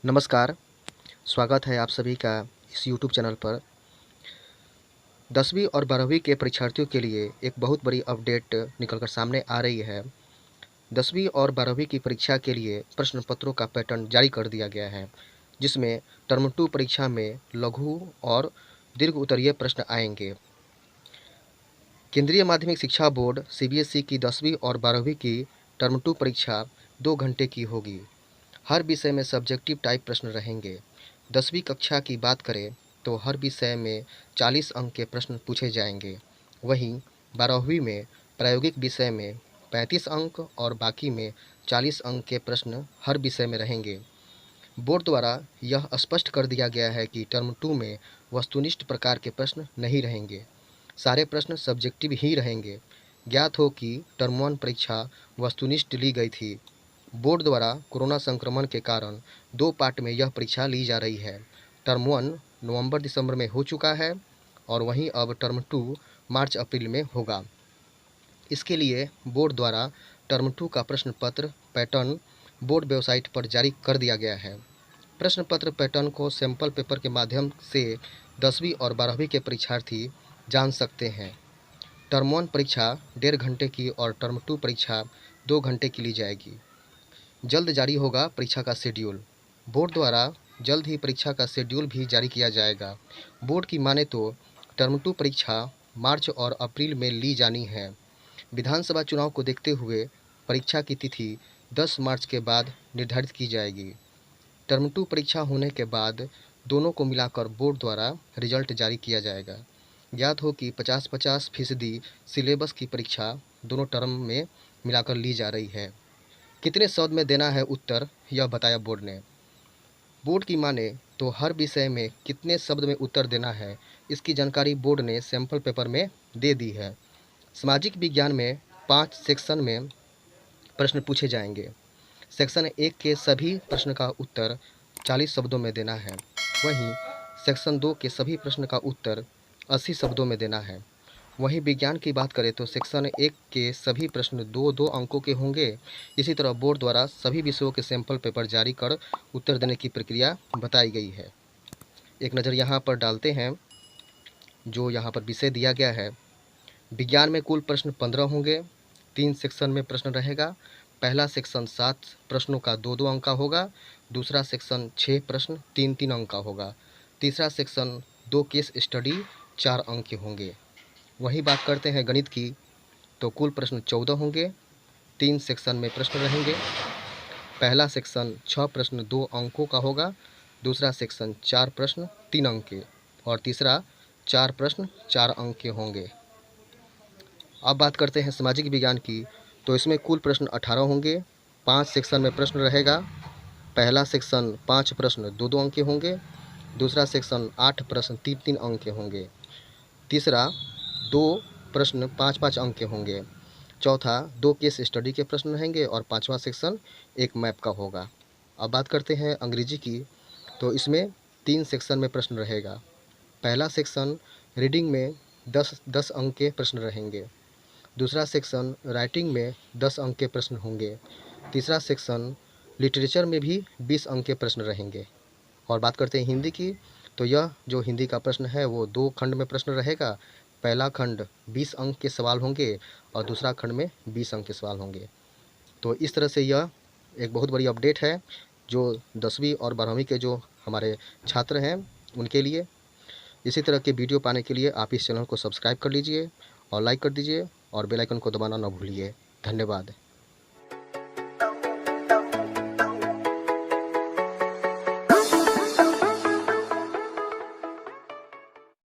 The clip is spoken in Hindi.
नमस्कार, स्वागत है आप सभी का इस यूट्यूब चैनल पर। 10वीं और 12वीं के परीक्षार्थियों के लिए एक बहुत बड़ी अपडेट निकल कर सामने आ रही है। 10वीं और 12वीं की परीक्षा के लिए प्रश्न पत्रों का पैटर्न जारी कर दिया गया है, जिसमें टर्म 2 परीक्षा में लघु और दीर्घ उत्तरीय प्रश्न आएंगे। केंद्रीय माध्यमिक शिक्षा बोर्ड सीबीएसई की 10वीं और 12वीं की टर्म 2 परीक्षा 2 घंटे की होगी। हर विषय में सब्जेक्टिव टाइप प्रश्न रहेंगे। 10वीं कक्षा की बात करें तो हर विषय में 40 अंक के प्रश्न पूछे जाएंगे। वहीं 12वीं में प्रायोगिक विषय में 35 अंक और बाकी में 40 अंक के प्रश्न हर विषय में रहेंगे। बोर्ड द्वारा यह स्पष्ट कर दिया गया है कि टर्म 2 में वस्तुनिष्ठ प्रकार के प्रश्न नहीं रहेंगे। सारे प्रश्न सब्जेक्टिव ही रहेंगे। ज्ञात हो कि टर्म 1 परीक्षा वस्तुनिष्ठ ली गई थी। बोर्ड द्वारा कोरोना संक्रमण के कारण 2 पार्ट में यह परीक्षा ली जा रही है। टर्म 1 नवंबर-दिसंबर में हो चुका है और वहीं अब टर्म 2 मार्च-अप्रैल में होगा। इसके लिए बोर्ड द्वारा टर्म 2 का प्रश्न पत्र पैटर्न बोर्ड वेबसाइट पर जारी कर दिया गया है। प्रश्न पत्र पैटर्न को सैंपल पेपर के माध्यम से 10वीं और 12वीं के परीक्षार्थी जान सकते हैं। टर्म 1 परीक्षा 1.5 घंटे की और टर्म 2 परीक्षा 2 घंटे की ली जाएगी। जल्द जारी होगा परीक्षा का शेड्यूल। बोर्ड द्वारा जल्द ही परीक्षा का शेड्यूल भी जारी किया जाएगा। बोर्ड की माने तो टर्म 2 परीक्षा मार्च और अप्रैल में ली जानी है। विधानसभा चुनाव को देखते हुए परीक्षा की तिथि 10 मार्च के बाद निर्धारित की जाएगी। टर्म 2 परीक्षा होने के बाद दोनों को मिलाकर बोर्ड द्वारा रिजल्ट जारी किया जाएगा। ज्ञात हो कि 50-50% सिलेबस की परीक्षा दोनों टर्म में मिलाकर ली जा रही है। कितने शब्द में देना है उत्तर, यह बताया बोर्ड ने। बोर्ड की माने तो हर विषय में कितने शब्द में उत्तर देना है, इसकी जानकारी बोर्ड ने सैंपल पेपर में दे दी है। सामाजिक विज्ञान में 5 सेक्शन में प्रश्न पूछे जाएंगे। सेक्शन 1 के सभी प्रश्न का उत्तर 40 शब्दों में देना है। वहीं सेक्शन 2 के सभी प्रश्न का उत्तर 80 शब्दों में देना है। वहीं विज्ञान की बात करें तो सेक्शन 1 के सभी प्रश्न 2-2 अंकों के होंगे। इसी तरह बोर्ड द्वारा सभी विषयों के सैंपल पेपर जारी कर उत्तर देने की प्रक्रिया बताई गई है। एक नज़र यहाँ पर डालते हैं जो यहाँ पर विषय दिया गया है। विज्ञान में कुल प्रश्न 15 होंगे। 3 सेक्शन में प्रश्न रहेगा। पहला सेक्शन 7 प्रश्नों का 2-2 अंक का होगा। दूसरा सेक्शन 6 प्रश्न 3-3 अंक का होगा। तीसरा सेक्शन 2 केस स्टडी 4 अंक के होंगे। वहीं बात करते हैं गणित की तो कुल प्रश्न 14 होंगे। 3 सेक्शन में प्रश्न रहेंगे। पहला सेक्शन 6 प्रश्न 2 अंकों का होगा। दूसरा सेक्शन 4 प्रश्न 3 अंक के और तीसरा 4 प्रश्न 4 अंक के होंगे। अब बात करते हैं सामाजिक विज्ञान की तो इसमें कुल प्रश्न 18 होंगे। 5 सेक्शन में प्रश्न रहेगा। पहला सेक्शन 5 प्रश्न 2-2 अंक के होंगे। दूसरा सेक्शन 8 प्रश्न 3-3 अंक के होंगे। तीसरा 2 प्रश्न 5-5 अंक के होंगे। चौथा 2 केस स्टडी के प्रश्न रहेंगे और 5वां सेक्शन एक मैप का होगा। अब बात करते हैं अंग्रेजी की तो इसमें 3 सेक्शन में प्रश्न रहेगा। पहला सेक्शन रीडिंग में 10-10 अंक के प्रश्न रहेंगे। दूसरा सेक्शन राइटिंग में 10 अंक के प्रश्न होंगे। तीसरा सेक्शन लिटरेचर में भी 20 अंक के प्रश्न रहेंगे। और बात करते हैं हिंदी की तो यह जो हिंदी का प्रश्न है वो 2 खंड में प्रश्न रहेगा। पहला खंड 20 अंक के सवाल होंगे और दूसरा खंड में 20 अंक के सवाल होंगे। तो इस तरह से यह एक बहुत बड़ी अपडेट है जो 10वीं और 12वीं के जो हमारे छात्र हैं उनके लिए। इसी तरह के वीडियो पाने के लिए आप इस चैनल को सब्सक्राइब कर लीजिए और लाइक कर दीजिए और बेल आइकन को दबाना ना भूलिए। धन्यवाद।